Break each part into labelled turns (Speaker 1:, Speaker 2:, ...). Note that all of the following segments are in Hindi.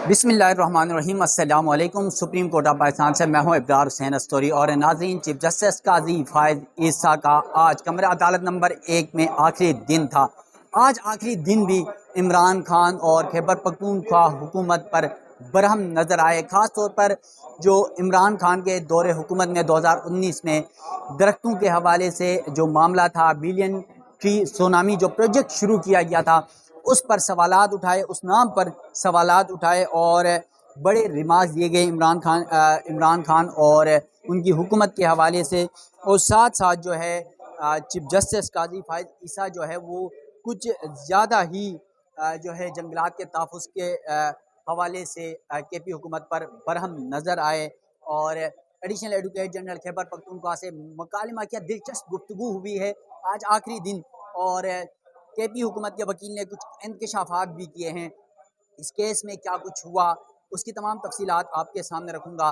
Speaker 1: बिस्मिल्लाहिर्रहमानिर्रहीम अस्सलाम वालेकुम। सुप्रीम कोर्ट ऑफ पाकिस्तान से मैं हूं इब्रार हुसैन अस्तोरी और नाज़रीन, चीफ जस्टिस काजी फायद ईसा का आज कमरा अदालत नंबर 1 में आखिरी दिन था। आज आखिरी दिन भी इमरान खान और खैबर पख्तूनख्वा हुकूमत पर बरहम नज़र आए। ख़ास तौर पर जो इमरान खान के दौरे हुकूमत में 2019 में दरख्तों के हवाले से जो मामला था, बिलियन ट्री सोनामी जो प्रोजेक्ट शुरू किया गया था, उस पर सवालात उठाए, उस नाम पर सवालात उठाए और बड़े रिमार्क्स दिए गए इमरान खान और उनकी हुकूमत के हवाले से। और साथ साथ जो है चीफ जस्टिस काजी फायद ईसा जो है वो कुछ ज़्यादा ही जो है जंगलात के तहफ़्फ़ुज़ के हवाले से के पी हुकूमत पर बरहम नज़र आए और additional advocate general Khyber Pakhtunkhwa से मुकालमा किया। दिलचस्प गुफ्तगू हुई है आज आखिरी दिन और के पी हुकूमत के वकील ने कुछ इंकशाफात भी किए हैं। इस केस में क्या कुछ हुआ उसकी तमाम तफसीलात आपके सामने रखूँगा।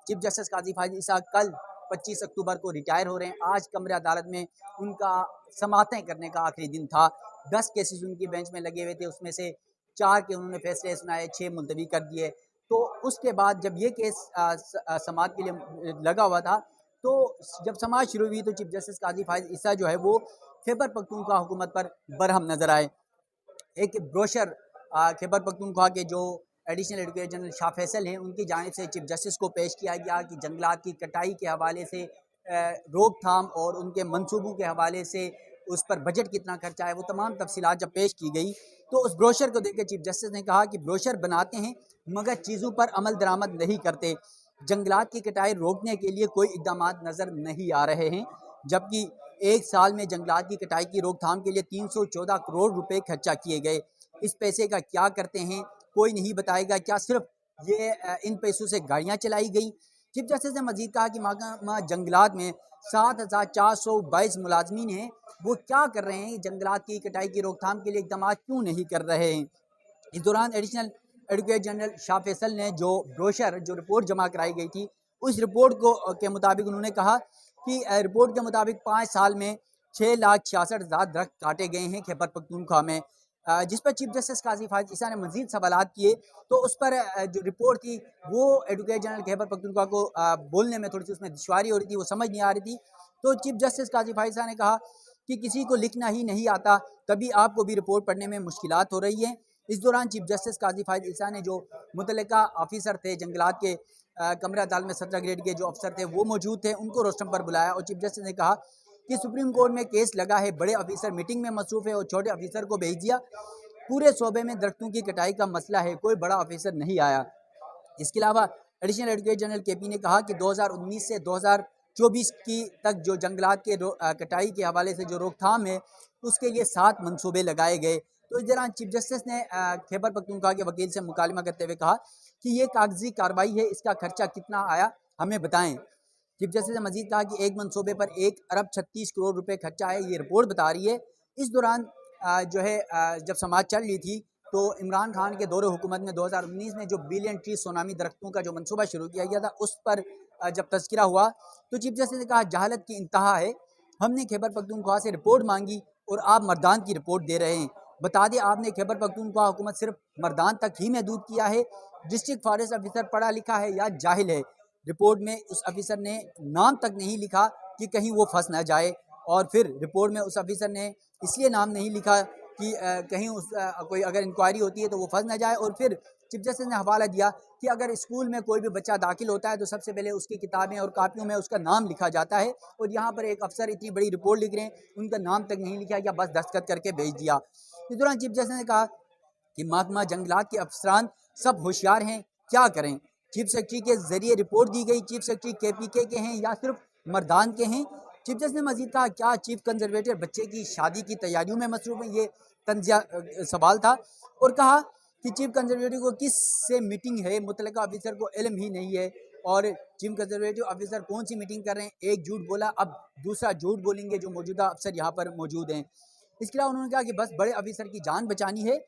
Speaker 1: चीफ जस्टिस काजी फायद ईसा कल 25 अक्टूबर को रिटायर हो रहे हैं। आज कमरे अदालत में उनका समाअतें करने का आखिरी दिन था। 10 केसेस उनकी बेंच में लगे हुए थे, उसमें से 4 के उन्होंने फैसले सुनाए, 6 मुलतवी कर दिए। तो उसके बाद जब ये केस समाअत के लिए लगा हुआ था, तो जब समाअत शुरू हुई तो चीफ जस्टिस काजी फायद ईसा जो है वो खैबर पख्तूनख्वा हुकूमत पर बरहम नज़र आए। एक ब्रोशर खैबर पख्तूनख्वा के जो additional advocate general Shah Faisal हैं, उनकी जानिब से चीफ जस्टिस को पेश किया गया कि जंगलात की कटाई के हवाले से रोकथाम और उनके मंसूबों के हवाले से उस पर बजट कितना खर्चा है, वो तमाम तफसीलात जब पेश की गई तो उस ब्रोशर को देख कर चीफ जस्टिस ने कहा कि ब्रोशर बनाते हैं मगर चीज़ों पर अमल दरामद नहीं करते। जंगलात की कटाई रोकने के लिए कोई इक़दाम नज़र नहीं आ रहे हैं, जबकि एक साल में जंगलात की कटाई की रोकथाम के लिए 314 करोड़ रुपए खर्चा किए गए। इस पैसे का क्या करते हैं कोई नहीं बताएगा। क्या सिर्फ ये इन पैसों से गाड़ियाँ चलाई गई? चीफ जस्टिस ने मजीद कहा कि महकमा जंगलात में 7,422 मुलाजमीन हैं, वो क्या कर रहे हैं? जंगलात की कटाई की रोकथाम के लिए इक़दाम क्यों नहीं कर रहे हैं? इस दौरान additional advocate general Shah Faisal ने जो ब्रोशर जो रिपोर्ट जमा कराई गई थी, उस रिपोर्ट को के मुताबिक उन्होंने कहा कि रिपोर्ट के मुताबिक 5 साल में 6,66,000 दरख्त काटे गए हैं खैबर पख्तूनख्वा में। जिस पर चीफ जस्टिस काजी फायद ईसा ने मजीद सवालात किए तो उस पर जो रिपोर्ट थी वो एडवोकेट जनरल खैबर पख्तूनख्वा को बोलने में थोड़ी सी उसमें दुश्वारी हो रही थी, वो समझ नहीं आ रही थी। तो चीफ जस्टिस काजी फायद ईसा ने कहा कि किसी को लिखना ही नहीं आता, तभी आपको भी रिपोर्ट पढ़ने में मुश्किलात हो रही है। इस दौरान चीफ जस्टिस काजी फायद ईसा ने जो मुतल्लिका ऑफिसर थे जंगलात के कमरा अदालत में 17 ग्रेड के जो अफसर थे वो मौजूद थे, उनको रोस्टम पर बुलाया और चीफ जस्टिस ने कहा कि सुप्रीम कोर्ट में केस लगा है, बड़े ऑफिसर मीटिंग में मसरूफ़ है और छोटे ऑफिसर को भेज दिया। पूरे सूबे में दरख्तों की कटाई का मसला है, कोई बड़ा ऑफिसर नहीं आया। इसके अलावा एडिशनल एडवोकेट जनरल के पी ने कहा कि 2019 से 2024 की तक जो जंगलात के कटाई के हवाले से जो रोकथाम है उसके लिए 7 मनसूबे लगाए गए। तो इस दौरान चीफ जस्टिस ने खैबर पख्तूनख्वा के वकील से मुकालमा करते हुए कहा कि ये कागजी कार्रवाई है, इसका खर्चा कितना आया हमें बताएं। चीफ जस्टिस ने मजीद कहा कि एक मनसूबे पर 1 अरब 36 करोड़ रुपए खर्चा है, ये रिपोर्ट बता रही है। इस दौरान जो है जब समाअत चल रही थी तो इमरान खान के दौरे हुकूमत में 2019 में जो बिलियन ट्री सोनामी दरख्तों का जो मनसूबा शुरू किया गया था उस पर जब तज़किरा हुआ तो चीफ जस्टिस ने कहा जहालत की इंतहा है, हमने खैबर पख्तूनख्वा से रिपोर्ट मांगी और आप मर्दान की रिपोर्ट दे रहे हैं। बता दें आपने खैबर पख्तूनख्वा हुकूमत सिर्फ मर्दान तक ही महदूद किया है। डिस्ट्रिक्ट फॉरेस्ट ऑफिसर पढ़ा लिखा है या जाहिल है? रिपोर्ट में उस ऑफिसर ने नाम तक नहीं लिखा कि कहीं वो फंस ना जाए और फिर रिपोर्ट में उस ऑफिसर ने इसलिए नाम नहीं लिखा कि कहीं कोई अगर इंक्वायरी होती है तो वो फंस ना जाए। और फिर चीफ जस्टिस ने हवाला दिया कि अगर स्कूल में कोई भी बच्चा दाखिल होता है तो सबसे पहले उसकी किताबें और कापियों में उसका नाम लिखा जाता है और यहाँ पर एक अफसर इतनी बड़ी रिपोर्ट लिख रहे हैं, उनका नाम तक नहीं लिखा या बस दस्तखत करके भेज दिया। इस दौरान चीफ जस्टिस ने कहा कि महकमा जंगलात के अफसरान सब होशियार हैं, क्या करें? चीफ सेक्रेटरी के जरिए रिपोर्ट दी गई, चीफ सेक्रेटरी KPK के हैं या सिर्फ मर्दान के हैं? चीफ जस्टिस ने मजीद कहा क्या चीफ कंजर्वेटर बच्चे की शादी की तैयारियों में मसरूफ है? ये तंजिया सवाल था और कहा कि चीफ कंजर्वेटिव को किस से मीटिंग है, मुतल्लिका ऑफिसर को इल्म ही नहीं है और चीफ कंजर्वेटिव ऑफिसर कौन सी मीटिंग कर रहे हैं? एक झूठ बोला, अब दूसरा झूठ बोलेंगे जो मौजूदा अफसर यहाँ पर मौजूद हैं। इसके अलावा उन्होंने कहा कि बस बड़े ऑफिसर की जान बचानी है,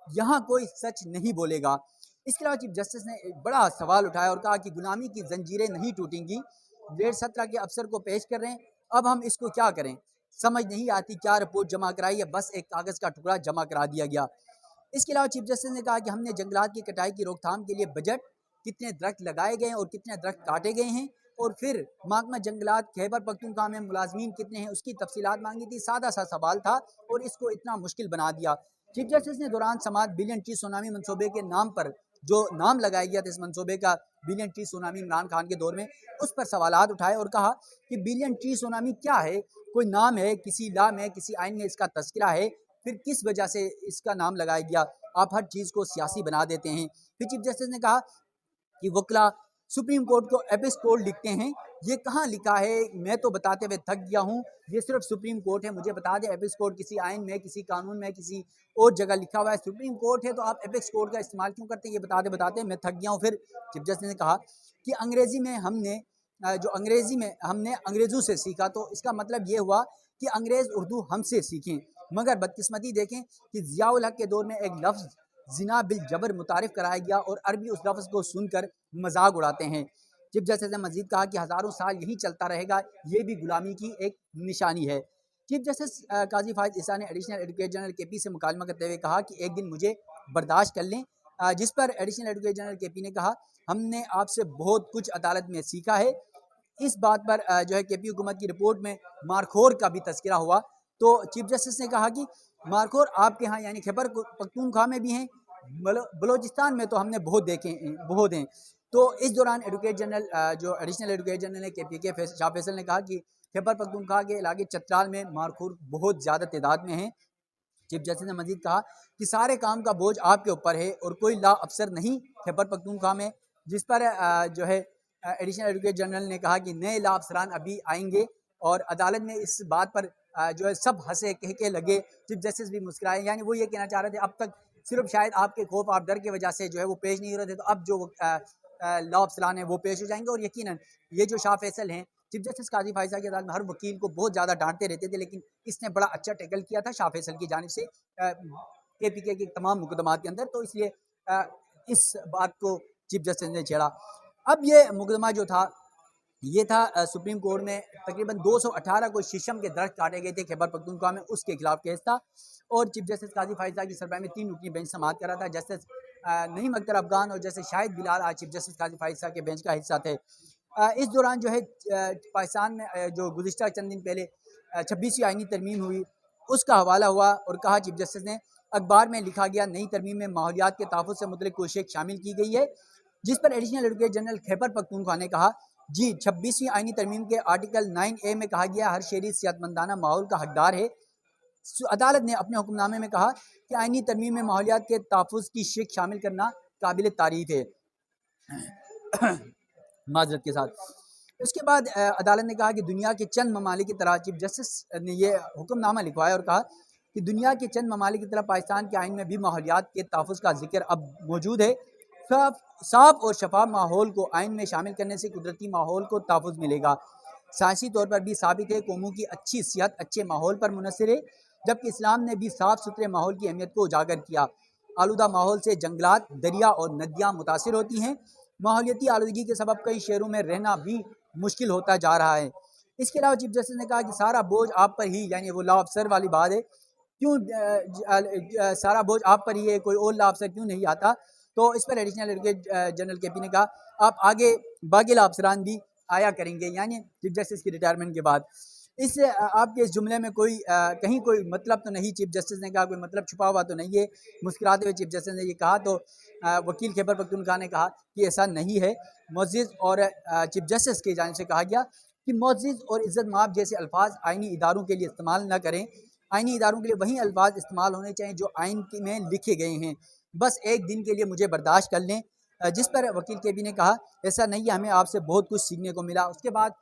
Speaker 1: यहाँ कोई सच नहीं बोलेगा। इसके अलावा चीफ जस्टिस ने एक बड़ा सवाल उठाया और कहा कि गुलामी की जंजीरें नहीं टूटेंगी। 17.5 के अफसर को पेश कर रहे हैं, अब हम इसको क्या करें? समझ नहीं आती क्या रिपोर्ट जमा कराई है, बस एक कागज़ का टुकड़ा जमा करा दिया गया। इसके अलावा चीफ जस्टिस ने कहा कि हमने जंगलात की कटाई की रोकथाम के लिए बजट, कितने दरख्त लगाए गए हैं और कितने दरख्त काटे गए हैं, और फिर महकमा जंगलात खैबर पख्तूनख्वा में मुलाजमीन कितने हैं उसकी तफसीलात मांगी थी। सादा सा सवाल था और इसको इतना मुश्किल बना दिया। चीफ जस्टिस ने दौरान समात बिलियन ट्री सुनामी मनसूबे के नाम पर जो नाम लगाया गया था इस मनसूबे का, billion tree tsunami, Imran Khan के दौर में, उस पर सवालात उठाए और कहा कि बिलियन ट्री सुनामी क्या है, कोई नाम है, किसी लॉ में, किसी आइन में इसका तस्करा है, फिर किस वजह से इसका नाम लगाया गया, आप हर चीज़ को सियासी बना देते हैं। फिर चीफ जस्टिस ने कहा कि वकला सुप्रीम कोर्ट को एपिस कोड लिखते हैं, ये कहाँ लिखा है, मैं तो बताते हुए थक गया हूँ, ये सिर्फ सुप्रीम कोर्ट है, मुझे बता दें एपिस कोड किसी आइन में, किसी कानून में, किसी और जगह लिखा हुआ है, सुप्रीम कोर्ट है तो आप एपिक्स कोड का इस्तेमाल क्यों करते हैं, ये बताते मैं थक गया हूँ। फिर चीफ जस्टिस ने कहा कि अंग्रेज़ी में हमने अंग्रेज़ों से सीखा, तो इसका मतलब ये हुआ कि अंग्रेज़ उर्दू हमसे सीखें, मगर बदकिस्मती देखें कि ज़ियाउल हक के दौर में एक लफ्ज़ जिना बिल जबर मुतारिफ कराया गया और अरबी उस लफ्ज़ को सुनकर मजाक उड़ाते हैं। चीफ जस्टिस ने मजीद कहा कि हज़ारों साल यही चलता रहेगा, ये भी गुलामी की एक निशानी है। चीफ जस्टिस काजी फायद ईसा ने एडिशनल एडवोकेट जनरल केपी से मुकालमा करते हुए कहा कि एक दिन मुझे बर्दाश्त कर लें, जिस पर एडिशनल एडवोकेट जनरल केपी ने कहा हमने आपसे बहुत कुछ अदालत में सीखा है। इस बात पर जो है केपी हुकूमत की रिपोर्ट में मारखोर का भी तस्करा हुआ, तो चीफ जस्टिस ने कहा कि मारखोर आपके यहाँ यानी खैबर पख्तूनख्वा में भी हैं, बलोचिस्तान में तो हमने बहुत देखे बहुत हैं। तो इस दौरान एडवोकेट जनरल जो एडिशनल एडवोकेट जनरल ने केपी के शाह फैसल ने कहा कि खैबर पख्तूनख्वा के इलाके चतराल में मारखोर बहुत ज़्यादा तादाद में हैं। चीफ जस्टिस ने मजीद कहा कि सारे काम का बोझ आपके ऊपर है और कोई लॉ अफसर नहीं खैबर पख्तूनख्वा में, जिस पर जो है एडिशनल एडवोकेट जनरल ने कहा कि नए लॉ अफसरान अभी आएंगे और अदालत में इस बात पर जो है सब हंसे कह लगे, चीफ जस्टिस भी मुस्कुराए, यानी वो ये कहना चाह रहे थे अब तक सिर्फ शायद आपके खौफ, आप डर की वजह से जो है वो पेश नहीं हो रहे थे, तो अब जो लॉ अफसरान हैं वो पेश हो जाएंगे। और यकीनन ये जो शाह फैसल हैं, चीफ जस्टिस काजी फायजा की अदालत में हर वकील को बहुत ज़्यादा डांटते रहते थे, लेकिन इसने बड़ा अच्छा टैकल किया था शाह फैसल की जानिब से KPK के तमाम मुकदमात के अंदर, तो इसलिए इस बात को चीफ जस्टिस ने छेड़ा। अब ये मुकदमा जो था ये था सुप्रीम कोर्ट में तकरीबन 218 को शीशम के दरख्त काटे गए थे खैबर पख्तूनख्वा में, उसके खिलाफ केस था और चीफ जस्टिस काजी फायजा की सरबराही में 3 रुकनी बेंच समाअत कर रहा था। जस्टिस नईम अख्तर अफगान और जस्टिस शाहिद बिलाल आज चीफ जस्टिस काजी फायजा के बेंच का हिस्सा थे। इस दौरान जो है पाकिस्तान में जो गुज़िश्ता चंद दिन पहले 26वीं आइनी तरमीम हुई उसका हवाला हुआ और कहा चीफ जस्टिस ने अखबार में लिखा गया नई तरमीम में माहौलियात के तहफ़्फ़ुज़ से मुतल्लिक़ कोशिश शामिल की गई है, जिस पर additional advocate general Khyber Pakhtunkhwa ने कहा जी 26वीं आइनी तरमीम के आर्टिकल 9A में कहा गया हर शहरी सेहतमंदाना माहौल का हकदार है। अदालत ने अपने हुक्मनामे में कहा कि आइनी तरमीम में माहौलियात के तहफ़्फ़ुज़ की शिक शामिल करना काबिल तारीफ़ है। माजरत के साथ उसके बाद अदालत ने कहा कि दुनिया के चंद ममालिक की तरह, चीफ जस्टिस ने यह हुक्मनामा लिखवाया और कहा कि दुनिया के चंद ममालिक की तरह पाकिस्तान के आइन में भी माहौलियात के तहफ़्फ़ुज़ का जिक्र अब मौजूद है। साफ और शफाफ माहौल को आइन में शामिल करने से कुदरती माहौल को तहफ़्फ़ुज़ मिलेगा। साइंसी तौर पर भी साबित है कौमों की अच्छी सेहत अच्छे माहौल पर मुनहसर है, जबकि इस्लाम ने भी साफ़ सुथरे माहौल की अहमियत को उजागर किया। आलूदा माहौल से जंगलात, दरिया और नदियाँ मुतासिर होती हैं। माहौलियाती आलूदगी के सबब कई शहरों में रहना भी मुश्किल होता जा रहा है। इसके अलावा चीफ जस्टिस ने कहा कि सारा बोझ आप पर ही, यानी वो लॉ अफसर वाली बात है, क्यों सारा बोझ आप पर ही है, कोई और लॉ अफसर क्यों नहीं आता। तो इस पर एडिशनल एडवोकेट जनरल केपी ने कहा आप आगे बाकी लॉ अफसरान भी आया करेंगे, यानी चीफ जस्टिस की रिटायरमेंट के बाद। इस आपके इस जुमले में कोई कहीं कोई मतलब तो नहीं, चीफ जस्टिस ने कहा कोई मतलब छुपा हुआ तो नहीं है। मुस्कुराते हुए चीफ जस्टिस ने ये कहा तो वकील खैबर पख्तूनख्वा ने कहा कि ऐसा नहीं है। मुअज़्ज़िज़ और चीफ जस्टिस की जानिब से कहा गया कि मुअज़्ज़िज़ और इज़्ज़त माब जैसे अल्फाज आइनी इदारों के लिए इस्तेमाल न करें। आइनी इदारों के लिए वही अल्फाज इस्तेमाल होने चाहिए जो आइन में लिखे गए हैं। बस एक दिन के लिए मुझे बर्दाश्त कर लें। जिस पर वकील केपी ने कहा ऐसा नहीं है, हमें आपसे बहुत कुछ सीखने को मिला। उसके बाद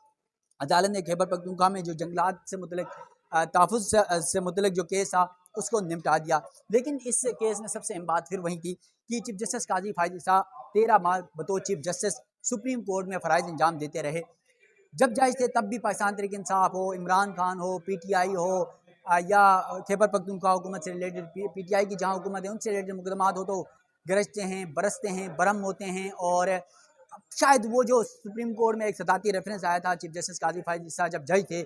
Speaker 1: अदालत ने खैबर पख्तूनख्वा में जो जंगलात से मुतल्लिक़ तहफ़्फ़ुज़ से मुतल्लिक़ जो केस था उसको निपटा दिया। लेकिन इस केस में सबसे अहम बात फिर वही थी कि चीफ जस्टिस काजी फायद ईसा 13 माह बतौर चीफ जस्टिस सुप्रीम कोर्ट में फ़राइज़ अंजाम देते रहे। जब जायज़ थे तब भी पाकिस्तान तहरीक इंसाफ हो, इमरान खान हो, PTI हो या खैबर पख्तूनख्वा हुकूमत से रिलेटेड PTI की जहाँ हुकूमत है उनसे रिलेटेड मुकदमात हो तो गरजते हैं, बरसते हैं, बरम होते हैं। और शायद वो जो सुप्रीम कोर्ट में एक सताती रेफरेंस आया था चीफ जस्टिस काजी फायद ईसा जब जज थे,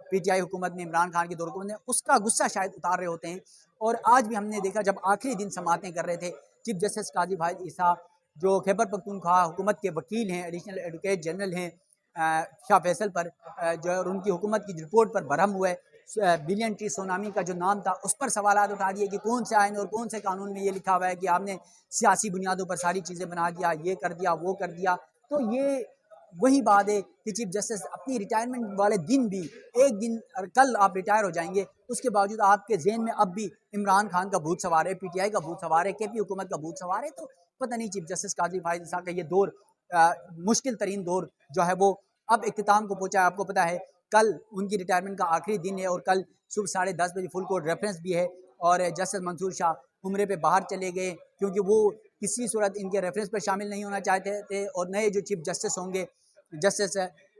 Speaker 1: PTI हुकूमत में, इमरान खान की दौर हुकूमत में, उसका गुस्सा शायद उतार रहे होते हैं। और आज भी हमने देखा जब आखिरी दिन समातें कर रहे थे, चीफ जस्टिस काजी फायद ईसा जो खैबर पख्तूनख्वा हुकूमत के वकील हैं, एडिशनल एडवोकेट जनरल हैं शाह फैसल पर, जो और उनकी हुकूमत की रिपोर्ट पर बरहम हुए, बिलियन ट्री सुनामी का जो नाम था उस पर सवाल उठा दिए कि कौन से आइन और कौन से कानून में ये लिखा हुआ है कि आपने सियासी बुनियादों पर सारी चीज़ें बना दिया, ये कर दिया, वो कर दिया। तो ये वही बात है कि चीफ जस्टिस अपनी रिटायरमेंट वाले दिन भी, एक दिन कल आप रिटायर हो जाएंगे, उसके बावजूद आपके जहन में अब भी इमरान खान का भूत सवार है, PTI का भूत सवार है, KP हुकूमत का भूत सवार है। तो पता नहीं चीफ जस्टिस काजी फायद ईसा का ये दौर, मुश्किल तरीन दौर जो है वो अब इख्तिताम को पहुँचा है। आपको पता है कल उनकी रिटायरमेंट का आखिरी दिन है और कल सुबह 10:30 बजे फुल कोर्ट रेफरेंस भी है और जस्टिस मंसूर शाह उम्रे पे बाहर चले गए क्योंकि वो किसी सूरत इनके रेफरेंस पर शामिल नहीं होना चाहते थे। और नए जो चीफ जस्टिस होंगे, जस्टिस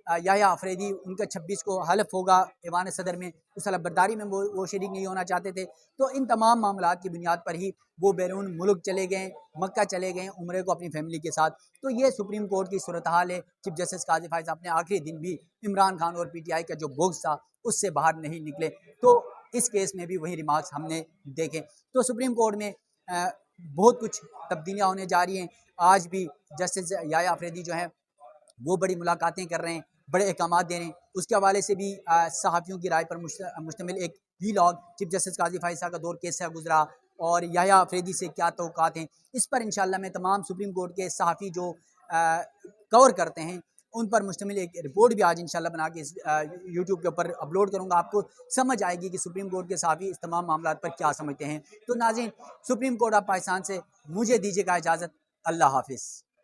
Speaker 1: याह्या अफरीदी, उनका 26 को हलफ होगा ऐवान सदर में, उस हलफबरदारी में वो शरीक नहीं होना चाहते थे। तो इन तमाम मामलात की बुनियाद पर ही वो बैरून मुल्क चले गए, मक्का चले गए उम्रे को अपनी फैमिली के साथ। तो ये सुप्रीम कोर्ट की सूरत हाल है। चीफ जस्टिस काजी फायद अपने आखिरी दिन भी इमरान खान और PTI का जो बोझ था उससे बाहर नहीं निकले। तो इस केस में भी वही रिमार्क्स हमने देखे। तो सुप्रीम कोर्ट में बहुत कुछ तब्दीलियाँ होने जा रही हैं। आज भी जस्टिस याह्या अफरीदी जो है वो बड़ी मुलाकातें कर रहे हैं, बड़े अहकाम दे रहे हैं। उसके हवाले से भी सहाफ़ियों की राय पर मुश्तमिल एक वीलॉग चीफ जस्टिस काजी फायद साहब का दौर कैसा गुजरा और याह्या अफरीदी से क्या तवक्कात हैं, इस पर इंशाल्लाह मैं तमाम सुप्रीम कोर्ट के सहाफ़ी जो कवर करते हैं उन पर मुश्तमिल एक रिपोर्ट भी आज इंशाल्लाह बना के यूट्यूब के ऊपर अपलोड करूँगा। आपको समझ आएगी कि सुप्रीम कोर्ट के सहाफ़ी इस तमाम मामलात पर क्या समझते हैं। तो नाज़रीन, सुप्रीम कोर्ट ऑफ पाकिस्तान से मुझे दीजिएगा इजाज़त। अल्लाह हाफिज़।